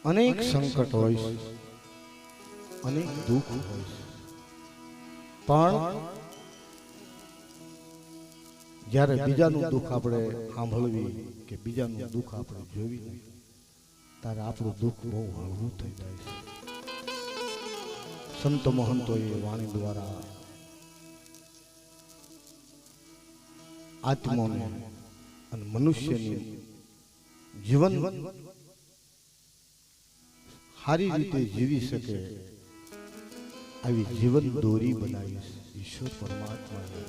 अनेक संकट होय अनेक दुख होय पण જ્યારે બીજાનું દુઃખ આપણે સાંભળવી કે બીજાનું દુઃખ આપણે જોવી ત્યારે આપણું દુઃખ બહુ હળવું થઈ જાય છે. સંત મહંતોએ વાણી દ્વારા આત્માને અને મનુષ્યની જીવન સારી રીતે જીવી શકે આવી જીવન દોરી બનાવી ઈશ્વર પરમાત્માએ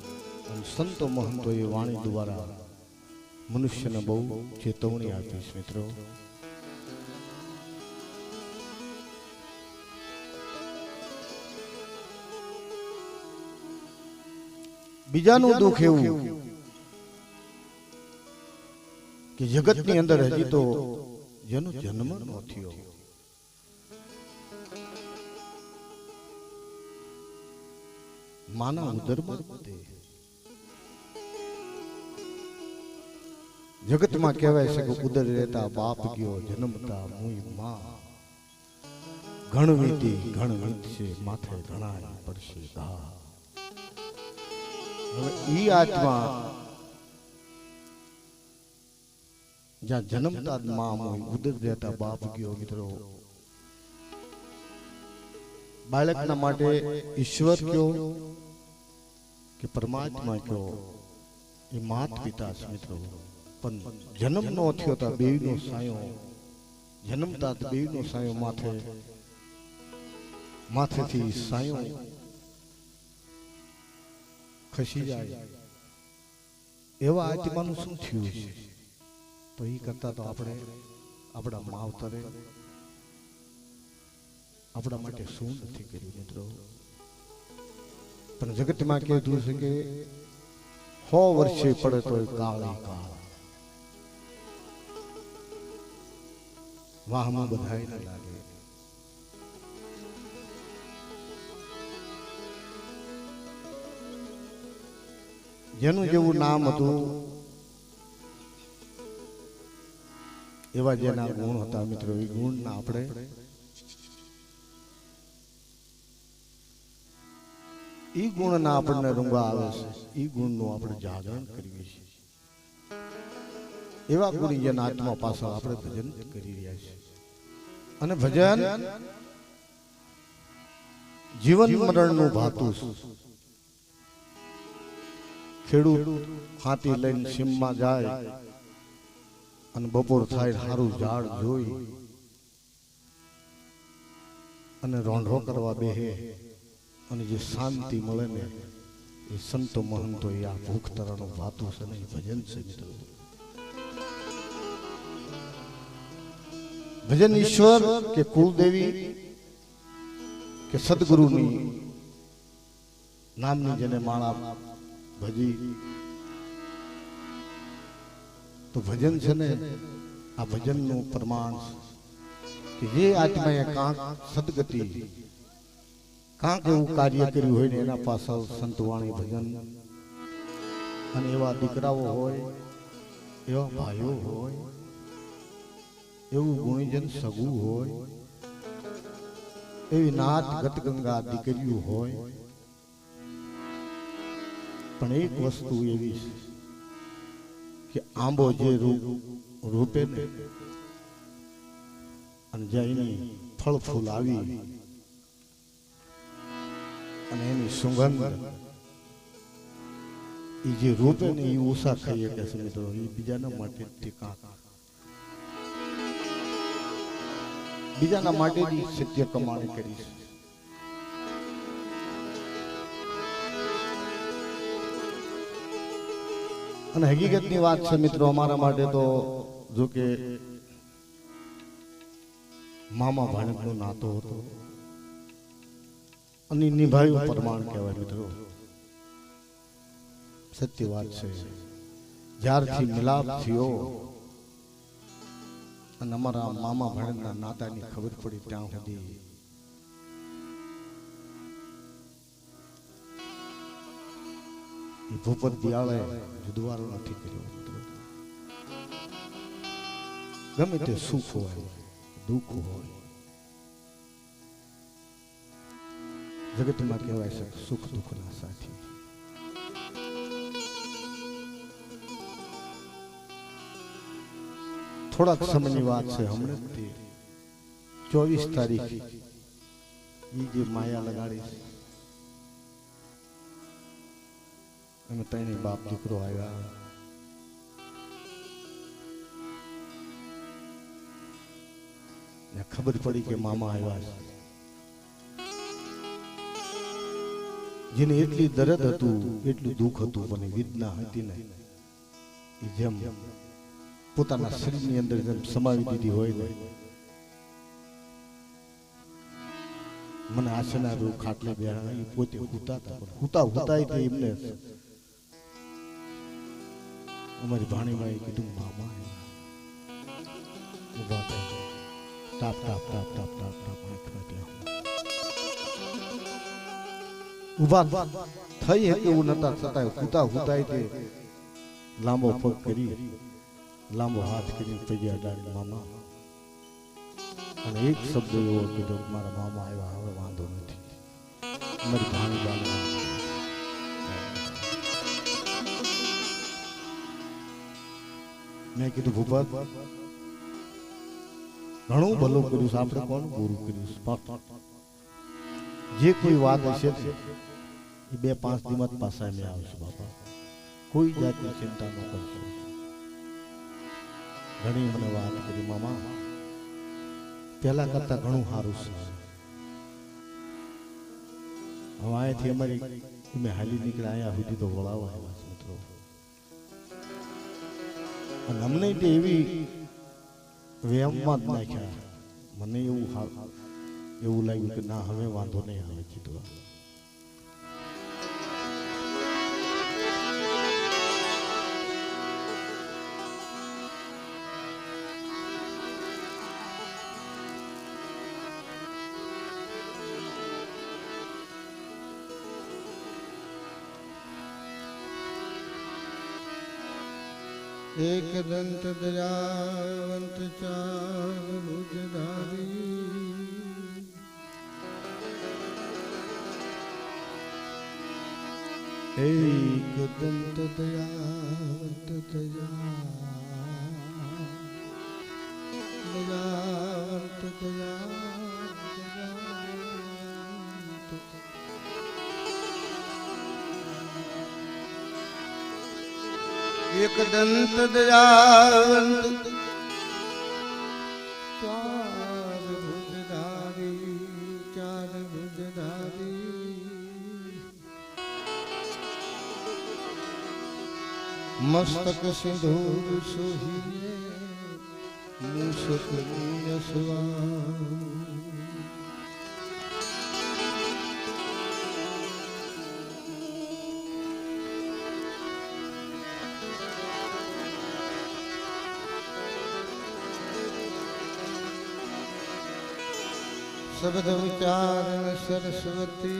અને સંતો મહંતોએ વાણી દ્વારા મનુષ્યને બહુ ચેતવણી આપી છે. મિત્રો બીજાનું દુઃખ એવું કે જગતની અંદર હજી તો જેનો જન્મ ન થયો માના ઉદરમાં जगत में कहवाय से उदर रहता बाप गयो जन्मता मुई मां घणवीती घणवीत से माथे घणाय पड़शे घा. હવે ઈ આત્મા જ્યાં જન્મતા માં મોય ઉદર રહેતા બાપ ગયો. મિત્રો બાળકના માટે ઈશ્વર કયો કે પરમાત્મા કયો એ માત પિતા છે. મિત્રો પણ જન્મ નો થયો તા બેયનો સાયો જન્મતા બેયનો સાયો માથેથી સાયો ખસી જાય એવા આત્માનું શું થયું છે? તો એ કરતા તો આપણે આપણા માવતરે આપણા માટે શું નથી કર્યું. મિત્રો પણ જગતમાં કહેતું છે કે 100 વર્ષે પડે તો કાળી કાળ વાહમાં બધાય ન લાગે. જેનું જેવું નામ હતું એવા જેના ગુણ હતા. મિત્રો એ ગુણના આપણે ઈ ગુણના આપણને રૂંગા આવે છે. ઈ ગુણનું આપણે જાગરણ કરીએ છીએ. એવા ગુણીજન આત્મા પાછળ આપણે ભજન કરી રહ્યા છીએ. અને ભજન જીવન મરણનું ભાતું છે. ખેડૂત હાથી લઈને સીમમાં જાય અને બપોર થાય સારું ઝાડ જોઈ અને રોંઢો કરવા બેહે અને જે શાંતિ મળે ને એ સંતો મહંતો એ આ ભૂખ તરાનું ભાતું છે ને એ ભજન છે. મિત્રો ભજન ઈશ્વર કે કુળદેવી કે સદગુરુની નામની જેને માળા ભજી તો ભજન છે ને આ ભજનનું પ્રમાણ કે જે આત્માએ કાંક સદગતિ કાંક એવું કાર્ય કર્યું હોય ને એના પાછળ સંતવાણી ભજન અને એવા દીકરાઓ હોય એવા ભાઈઓ હોય એવું ગુણીજન સગું હોય એવી નાત ગતગંગા દીકરીઓ હોય. પણ એક વસ્તુ એવી છે કે આંબો જે રૂપે ને અને જ્યાં એની ફળ ફૂલ આવી અને એની સુગંધ એ જે રૂપે ને એ ઓછા ખાઈએ કે મિત્રો એ બીજાના માટે બીજાના માટે સત્ય કમાણી કરી છે. અને હકીકતની વાત છે મિત્રો અમારા માટે તો જો કે મામા ભાણેજનો નાતો હતો અને નિભાયું પ્રમાણ કહેવાય. મિત્રો સત્ય વાત છે. જ્યારથી મિલાપ થયો અને અમારા મામા ભાણેજના નાતાની ખબર પડી ત્યાં સુધી ભૂપત દિયાળે જુદવારો નથી કર્યો. ગમે તે સુખ હોય दुख होय जगत में कहवाय છે સુખ દુઃખના સાથી થોડાક સમયની વાત છે હમણે 24 તારીખ ઈ જે માયા લગાડી છે અને તને બાપ દીકરો આવ્યા ને ખબર પડી કે મામા આવ્યા છે જેને એટલી દર્દ હતું એટલું દુઃખ હતું પણ વેદના હતી ને એ જેમ પોતાના શરીરની અંદર જેમ સમાવી દીધી હોય ને મને આશના રૂ ખાટલે બેહા એ પોતે હુતા હતા પણ હુતા તે એમને અમારી ભાણીમાએ કીધું મામા ઉભા થાય ટાપ ટાપ ટાપ ટાપ ટાપ ટાપ આંખમાં ત્યાં ઉભા થઈ હે એવું નતા છતાં હુતા તે લાંબો પગ કરી લાંબો હાથ કરીને પગે અડાડી મામા અને એક શબ્દ એવો કીધો મારા મામા આવ્યા હવે વાંધો નથી મારી ભાણી બાની મેં કીધું ભૂપત ઘણું ભલું કર્યું આપણે કોણ પૂરું કર્યું જે કોઈ વાત હશે એ 2-5 દિવસ પાછા મેં આવશે બાપા કોઈ જાતની ચિંતા ન કરશો ઘણી મને વાત કરી મામા પહેલા કરતા ઘણું સારું છે હવે અહીંયાથી અમારી મેં હાલી નીકળ્યા અહીંયા સુધી તો વળાવા આવ્યા મિત્રો અને અમને એવી વ્યાયામમાં જ નાખ્યા મને એવું લાગ્યું કે ના હવે વાંધો નહીં આવે કીધું एक दंत दयावंत चार भुजधारी एक दंत दयावंत दयावंत एक दंत दयावंत चार भुजधारी मस्तक सिंदूर सोहिए मूषक यशवा शब्द उच्चारण सरस्वती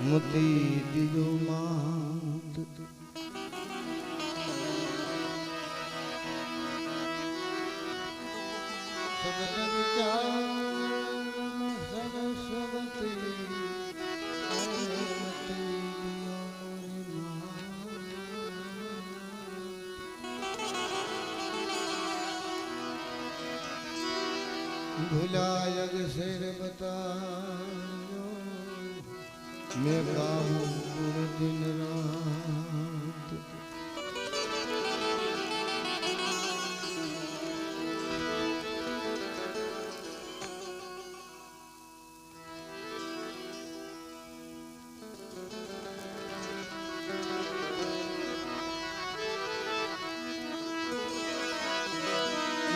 मुति दियो मात शब्द उच्चारण सरस्वती भुलायग शेर बतायो मैं गाऊं पूरे दिन रात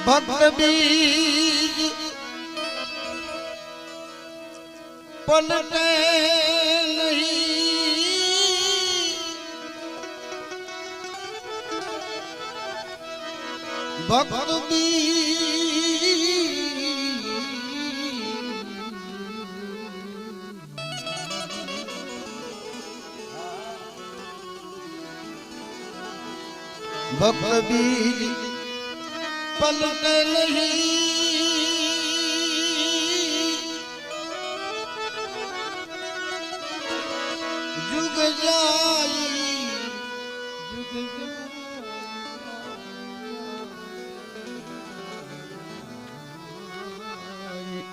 भक्त बीज पलटे नहीं भक्त बीज पलटे नहीं जाई जुग जाई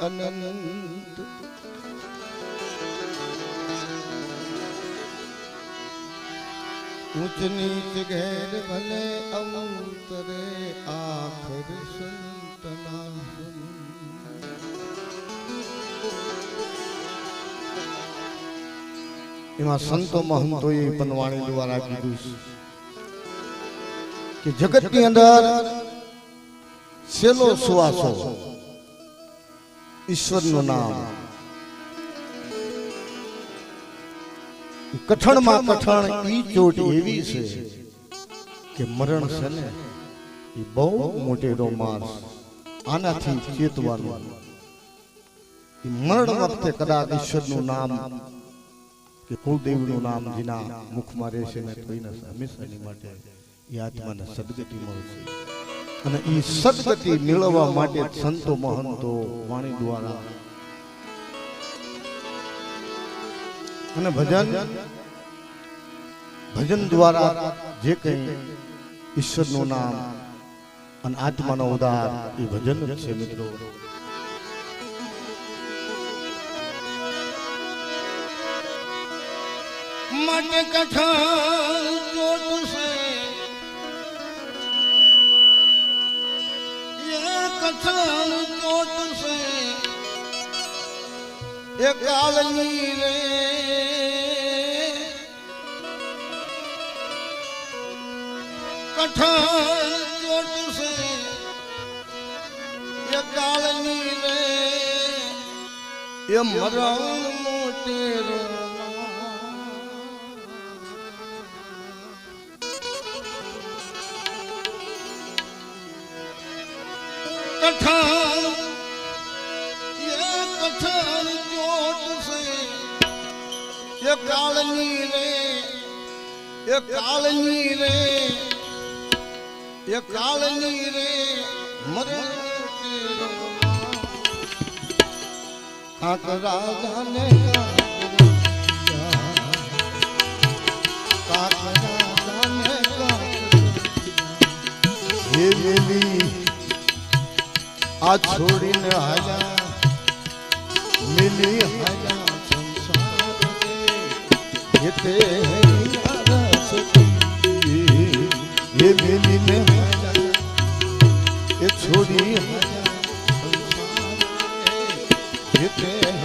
अनंत ऊंच नीच घेर भले अवतरे आखिर संतना एमा संतो महंतो ये पनवाणी द्वारा कीधुं कि जगत ની અંદર સેલો સુવાસો ઈશ્વરનું નામ કઠણમાં કઠણ ઈ ચોટ એવી છે કે મરણ છે ને એ બહુ મોટેરો માર આનાથી ચેતવાનું એ મરણ વખતે કદાચ ઈશ્વરનું નામ કે કુળદેવનું નામ જેના મુખમાં રહેશે ને તો એને હંમેશાની માટે એ આત્માને સદગતિ મળશે અને એ સદગતિ મેળવવા માટે સંતો મહંતો વાણી દ્વારા અને ભજન દ્વારા જે કંઈ ઈશ્વરનું નામ અને આત્માનો ઉદ્ધાર એ ભજન જ છે મિત્રો मट कठन चोट से ये कठन चोट से ये कालनी रे कठन चोट से ये कालनी रे ये मरण मोटेरो कठन ये कठन चोट से ये कालनी रे ये कालनी रे ये कालनी रे मरे काक राजा ने काक राजा ने ये मेरी आ छोड़ी ने आया मिली आया संसार ये ते ये मिली ने आया ये छोड़ी आया संसार ये ते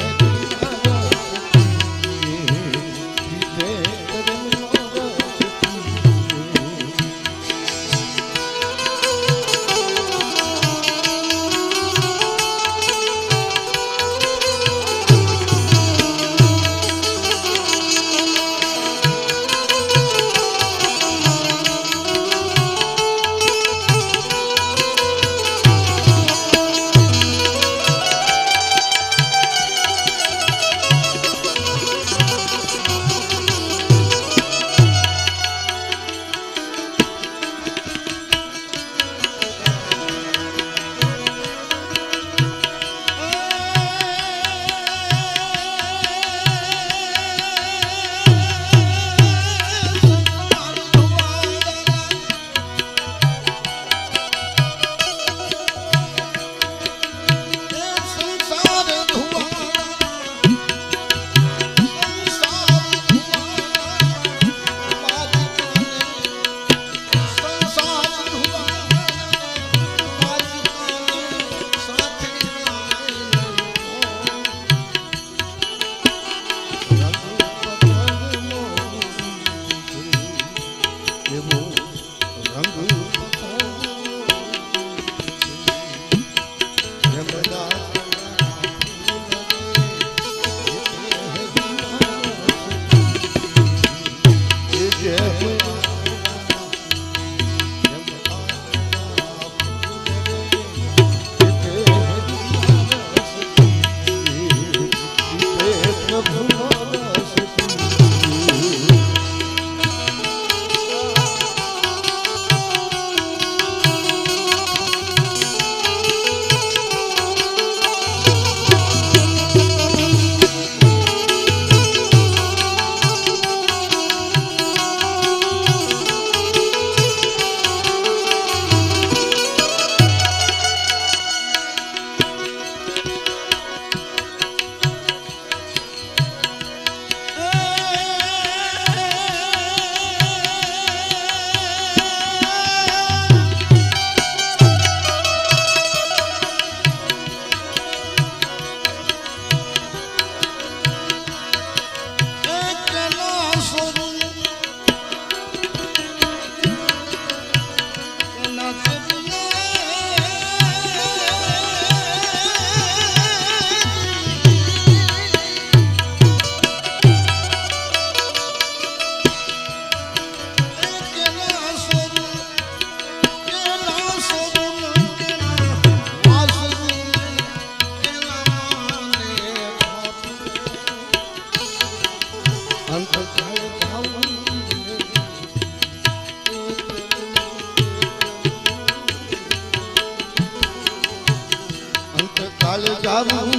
કાલે જાવું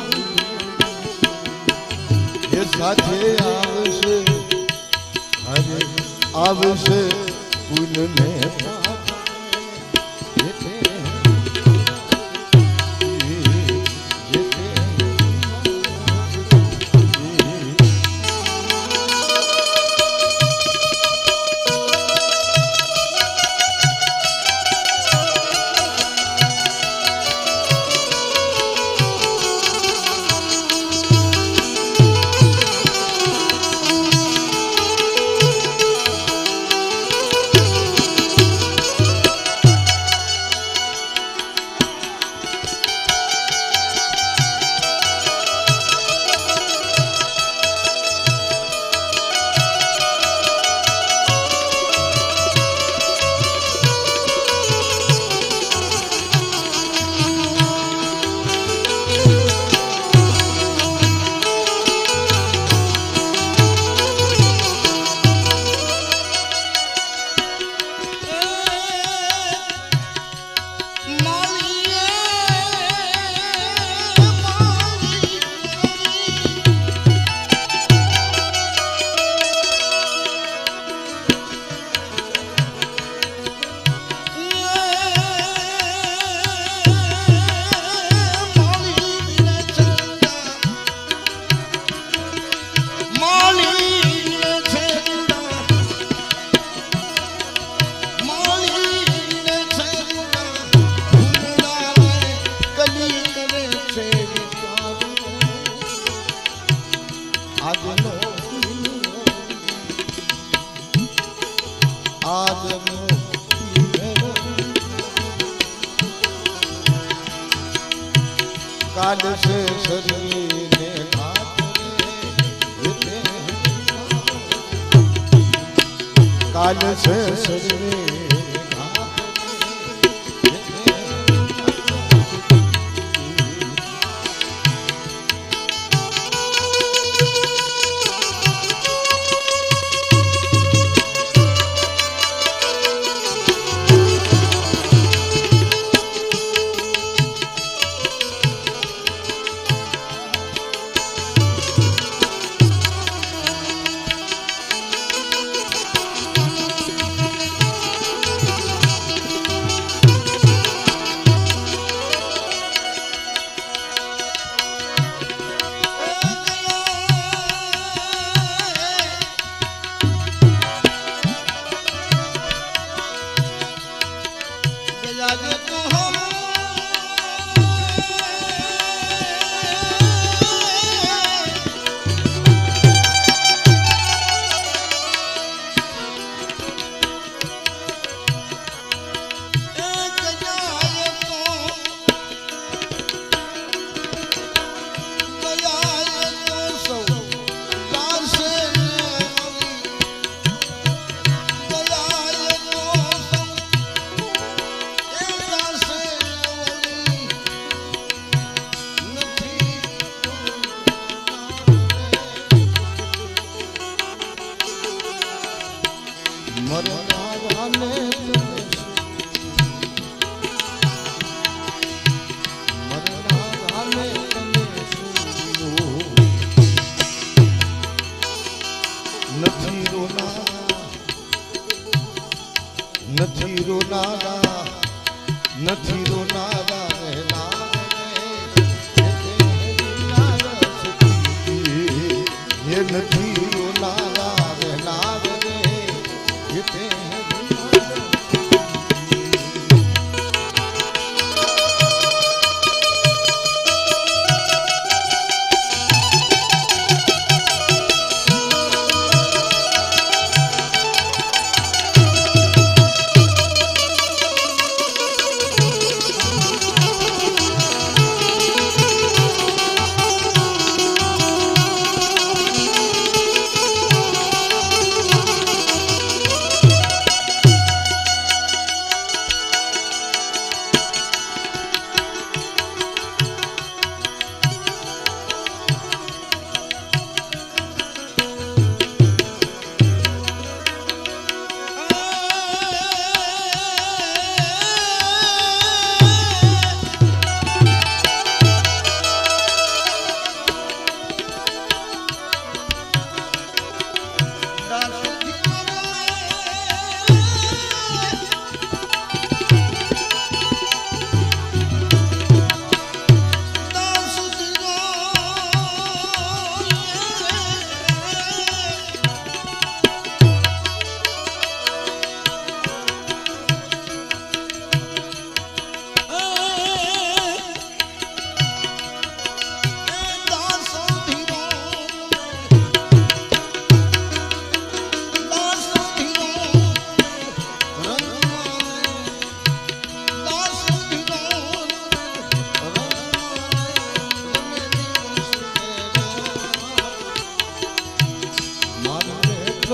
એ સાથે આવશે હરે આવશે પુનને કાલ છે શરીરને કાલ છે શરીર નથી રોનારા નથી રોનારા એ નથી રોનારા રહેનાર રે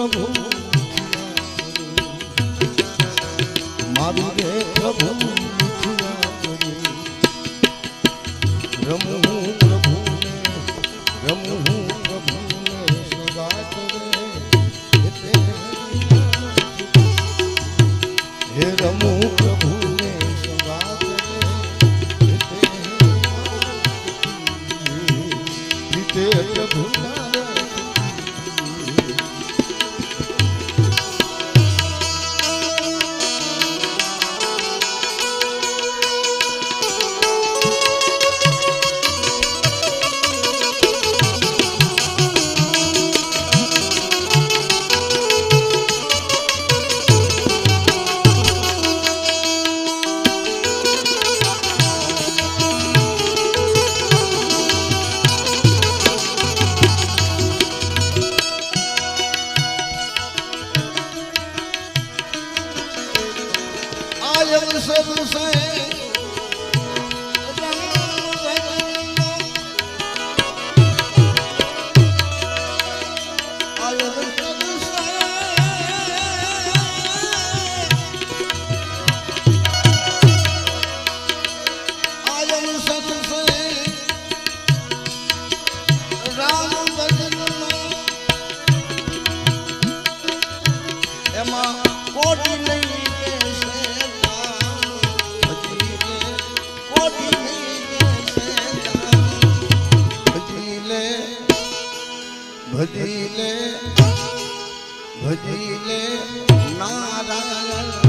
પ્રભુ મારું રે પ્રભુ રમું પ્રભુને રમું પ્રભુને સંગાત રે હે રમું પ્રભુને સંગાત રે પ્રભુ ભજીલે ભજીલે નારાયણ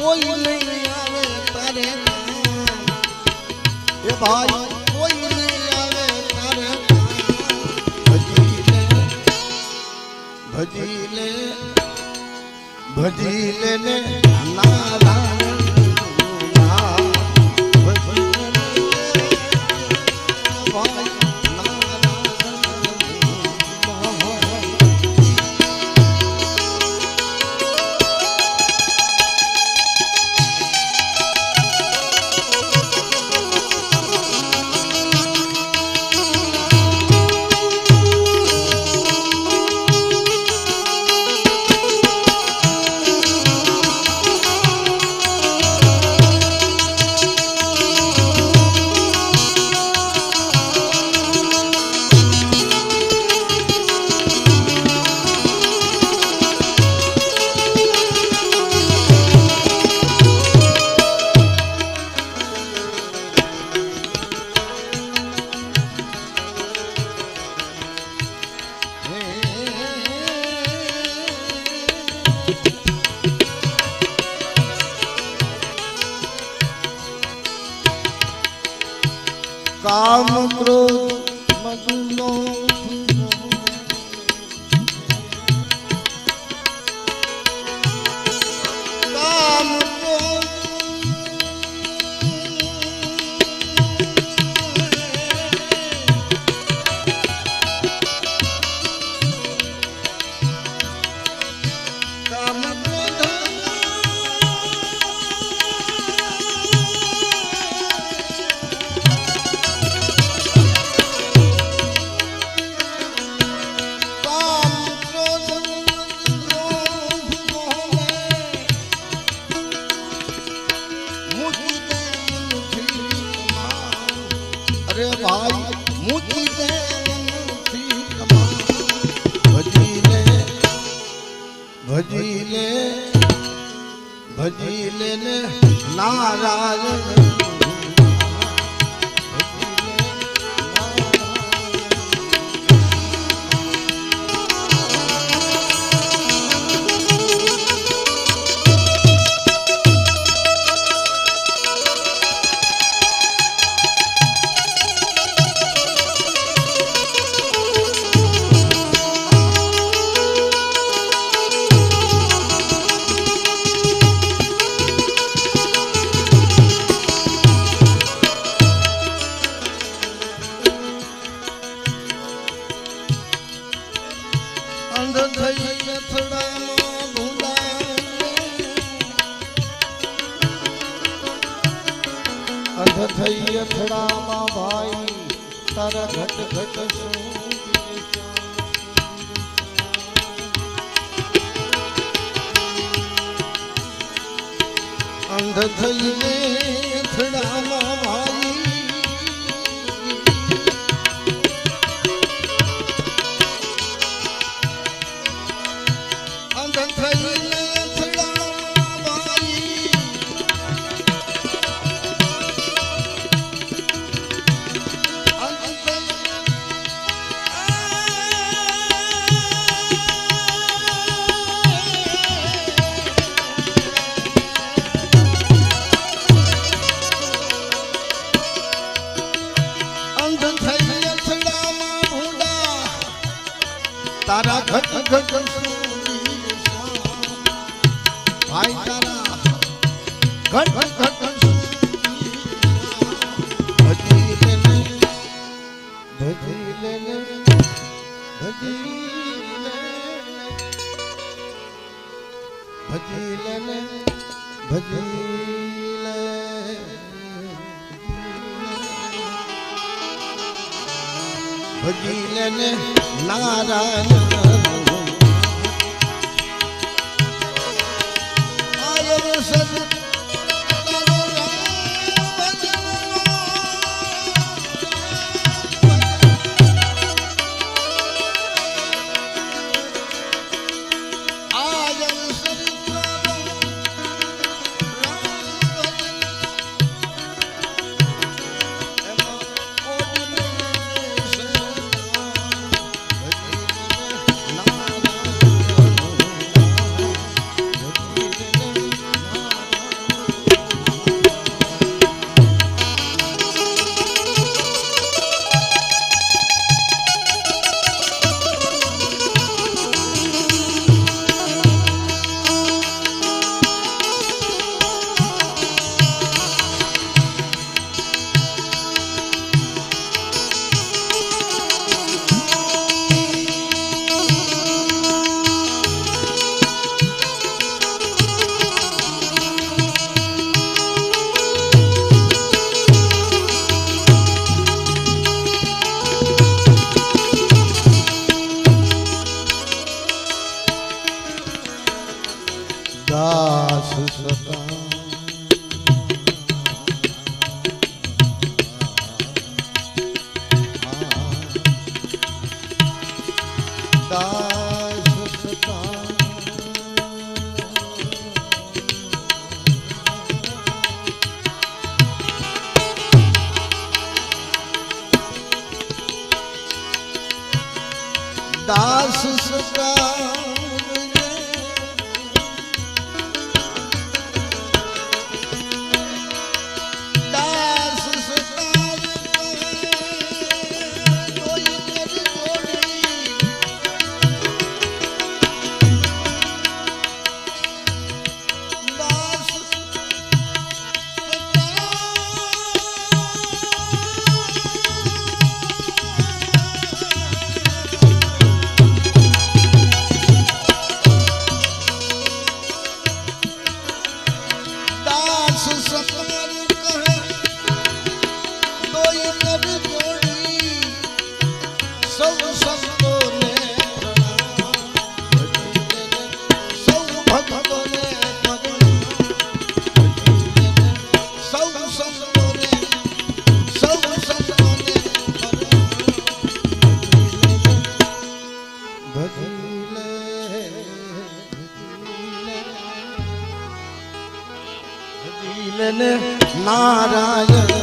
કોઈ નહીં આવે તારે એ ભાઈ કોઈ નહીં આવે તારે ભજીલે ભજીલે ભજીલે ને નારાયણ કામ ક્રોધ મદનો કામ ક્રોધ કામ ક્રોધ અંધ થઈ અથડામાં ભૂંડા અંધ થઈ અથડામાં ભાઈ તારા ઘટ ઘટ શું અંધ થઈને અથડામાં ભાઈ તારા ઘટ ઘટ ભાઈ તારા ઘટ ઘટ ભજી લેને ભજી લેને ભજી લેને ભજી લે ભજી લેને નારાયણ દાસ સતા દાસ સતા દાસ સતા નારાયણ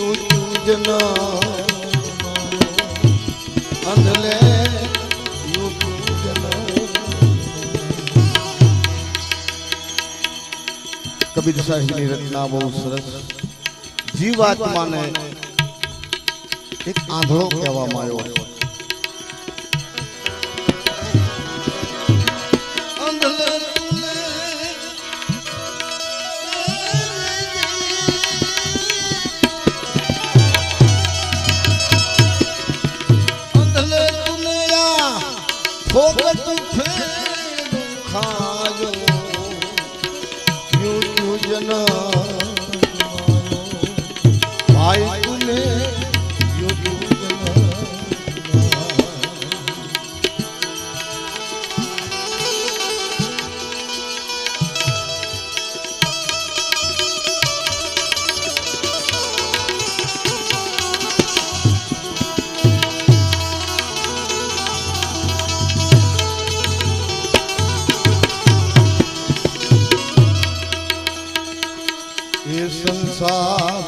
यूं जना अंधले यूं जना। कबीर साहिब ની રચના બહુ સરસ। જીવાત્માને એક આંધળો કહેવામાં આવ્યો છે। भाई तूने ये संसार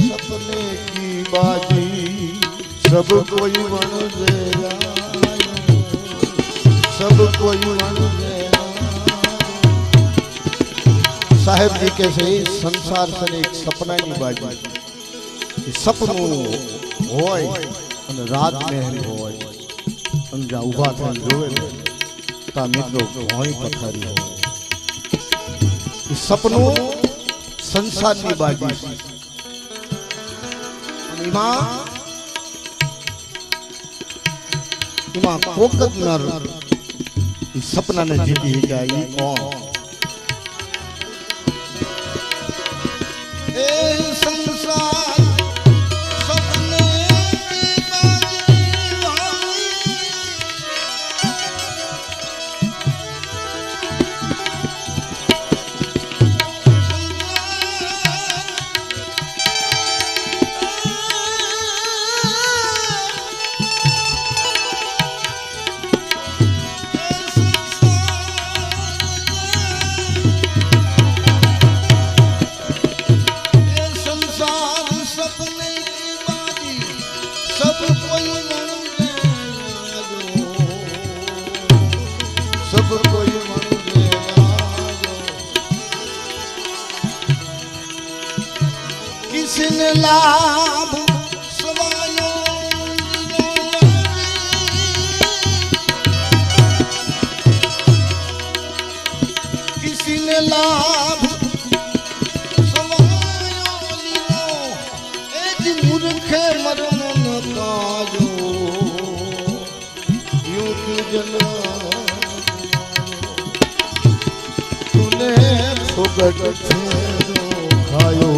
सपने की बाजी सब कोई बन गया, सब कोई बन गया। साहेब जी कैसे संसार से एक सपना की बाजी सपनों होय અને રાત મહેલ હોય અને જા ઊભા થઈને જોવે તા મિત્રો ભોંય પથારી હોય। सपनों संसार की बाजी कोकत नर सपना ने जीती गई कौन ए संसार किसने लाभ सवायो किसी ने लाभ सवायो एज मूर्खे मरण न काजो यूं क्यों जना तूने फुकट खायो।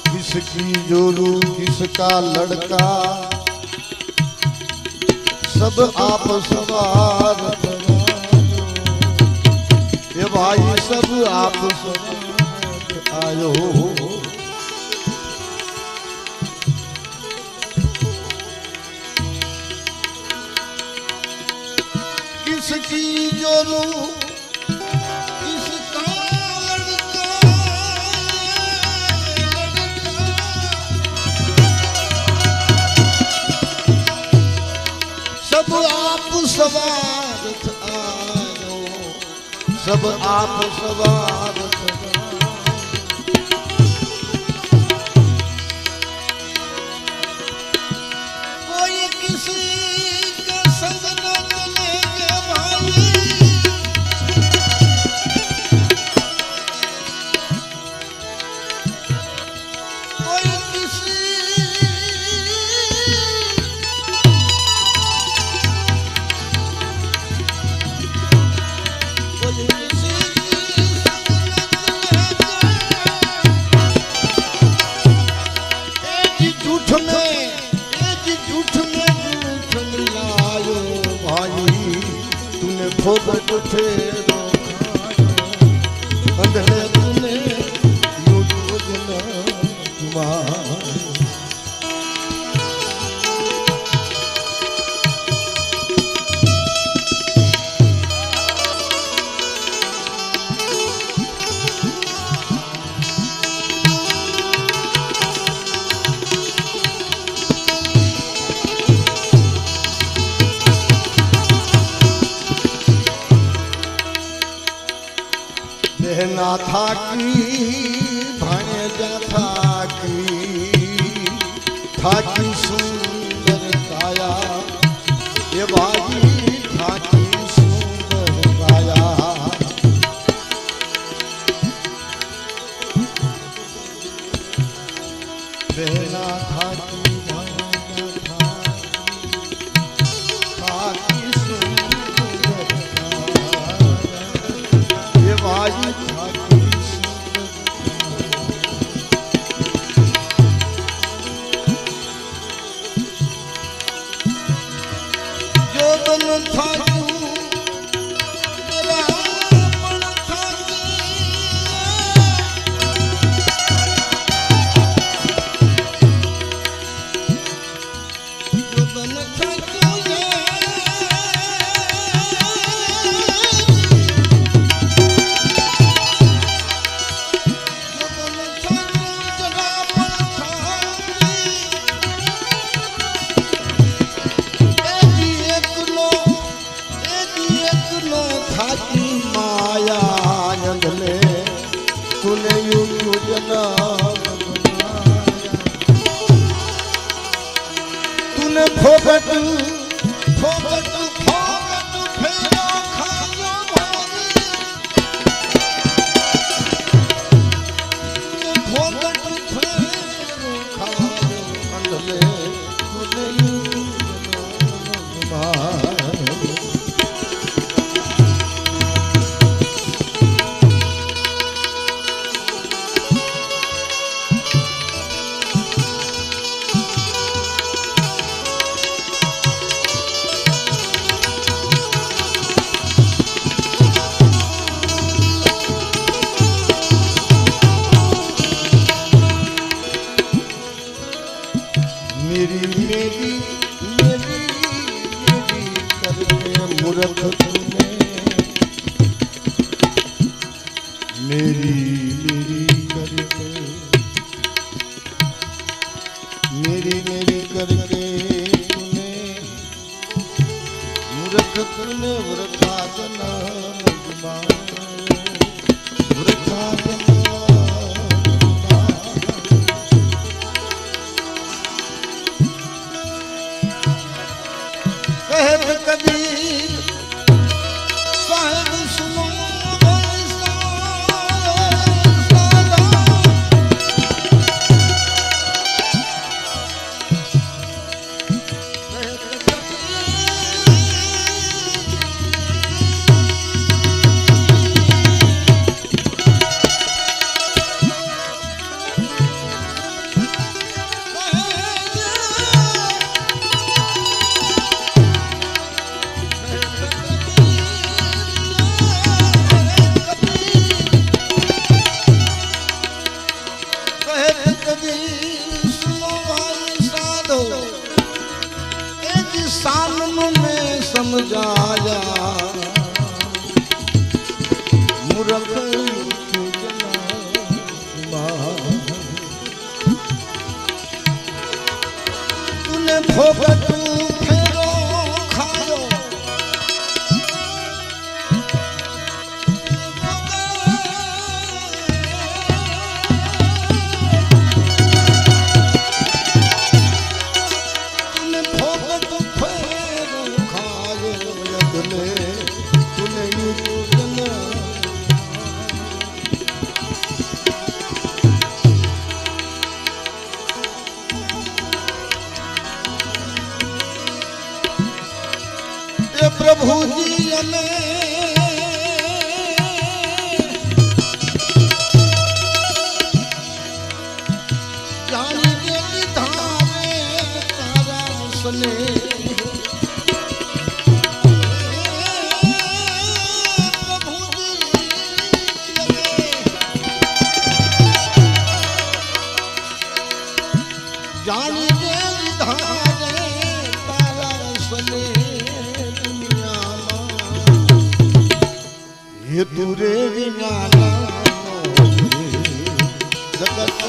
किसकी जोरू किसका लड़का सब आप सवार ये भाई सब आप सवार आयो। किसकी जोरू सब आप सवार आयो, सब आप सवार कोई किसी का संग न चलेगा भाई कोई किसी फोगट फेरो अंधड़े तूने योजना तुम्हारा बहना था की भाणेजा था की सुंदर काया ये बाजी था की सुंदर काया बहना था की भाणेजा था की सुंदर काया ये बाजी फोगट फोगट फोगट फेरो खायो फोगट फेरो खायो अंधले मेरी करके तूने मूर्ख तूने वृथा जना वृथा कहत कबीर साहेब सुनो समझाया मूर्ख तूने फोगट फेरो खायो तूने फोगट फेरो खायो तूने जना प्रभु जी जानी देवी धामे तारा सने જાણી દે વિધાને તારા સને દુનિયામાં હેતુ રે વિના જગત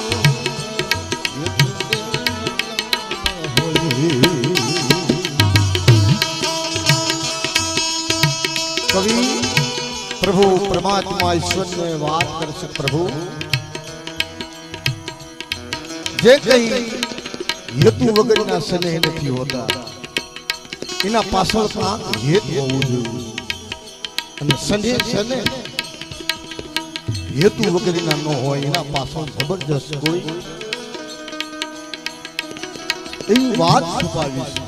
कवि प्रभु परमात्मा ईश्वर ने बात कर सक प्रभु जे कई हेतु वगर ना स्नेह नहीं होता इना पाछळ का हेतु होवू જોઈએ અને સ્નેહ સ્નેહ हेतु वगर ना न હોય એના પાછળ જબરજસ્ત કોઈ એવી વાત છુપાવી છે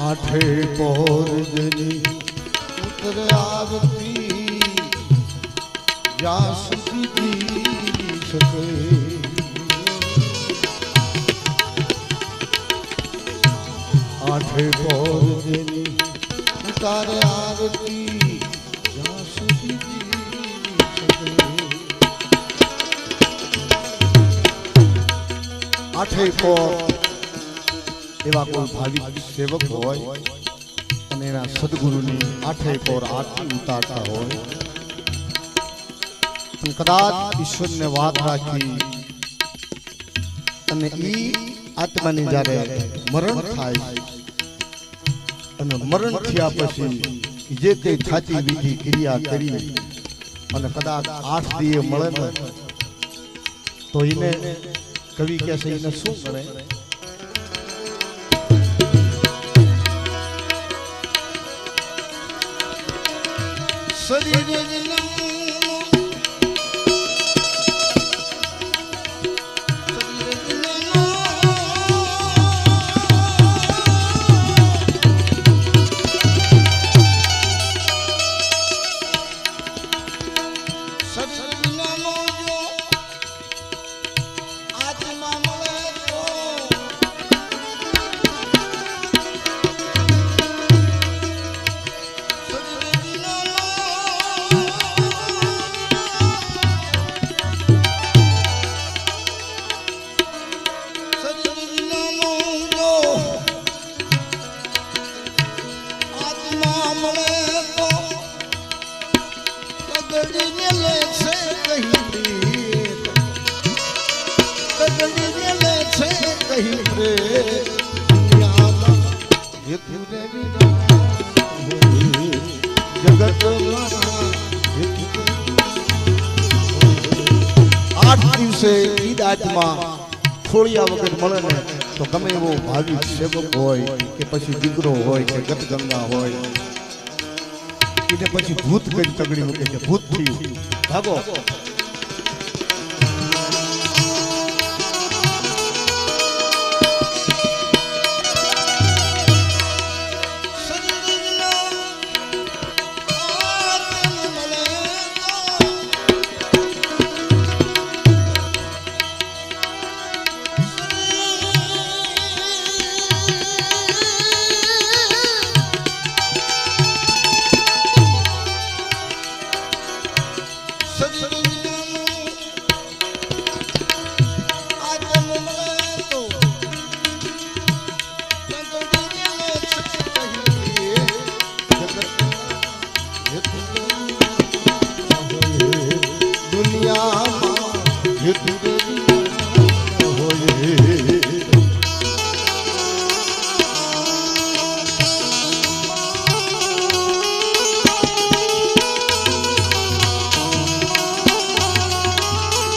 आठे पौर जनी उतर आरती या सुधी सके आठे पौर जनी उतर आरती या सुधी सके आठे पौर एवा कोई भाविक सेवक होय અને એના સદગુરુની આઠે પર આરતી ઉતારતા હોય પણ કદાચ ઈશ્વરને વાત રાખી અને ઈ આત્માની જ્યારે મરણ થાય અને મરણ થયા પછી જે કઈ થાતી વિધિ ક્રિયા કરી અને કદાચ 8 દીએ મળે ને તો એને કવિ કહેશે એને શું કરે शरीर जगत 8 દિવસે ઈદ આત્મા ખોળિયા વગર મળે ને તો ગમે એવો ભાવિક સેવક હોય કે પછી દીકરો હોય કે ગતગંગા હોય એને પછી ભૂત કરી તગડી મૂકે છે ભૂત થયું ભાગો सजनी हे तुरे होए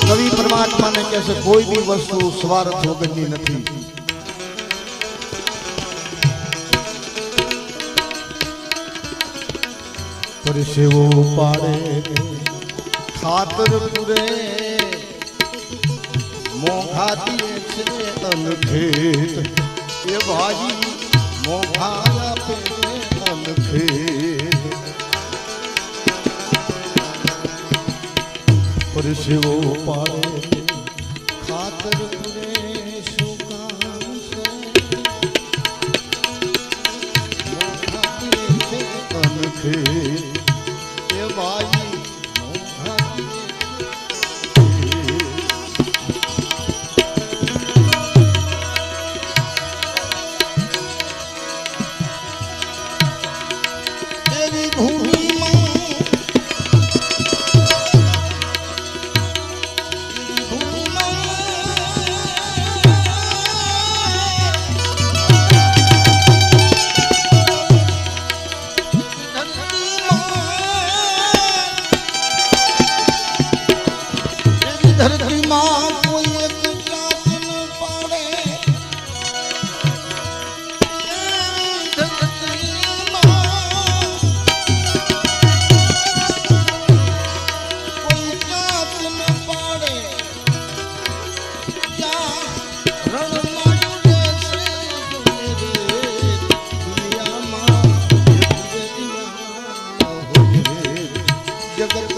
कवि परमात्मा ने कैसे कोई भी वस्तु स्वार्थ वगरनी नहीं पर से वो पाड़े खातर पूरे मोघा दिए छे अनखेत ये भाई मोघा पे अनखेत पर से वो पाड़े खातर पूरे सुकाम से मोघा दिए छे अनखेत धरती मां कोई एक जात न पाड़े धरती मां कोई जात न पाड़े क्या रण माडे से मेरे दुनिया मां जगत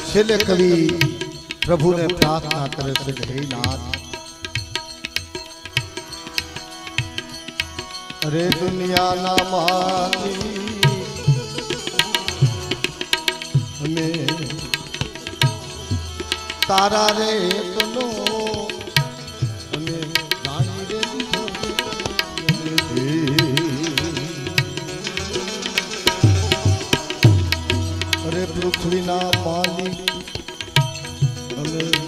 छेले कवि प्रभु ने प्रार्थना करे से हे नाथ अरे दुनिया ना मानी हमें तारा रे तनो हमें जानी रे अरे पृथ्वी ना मालिक हमें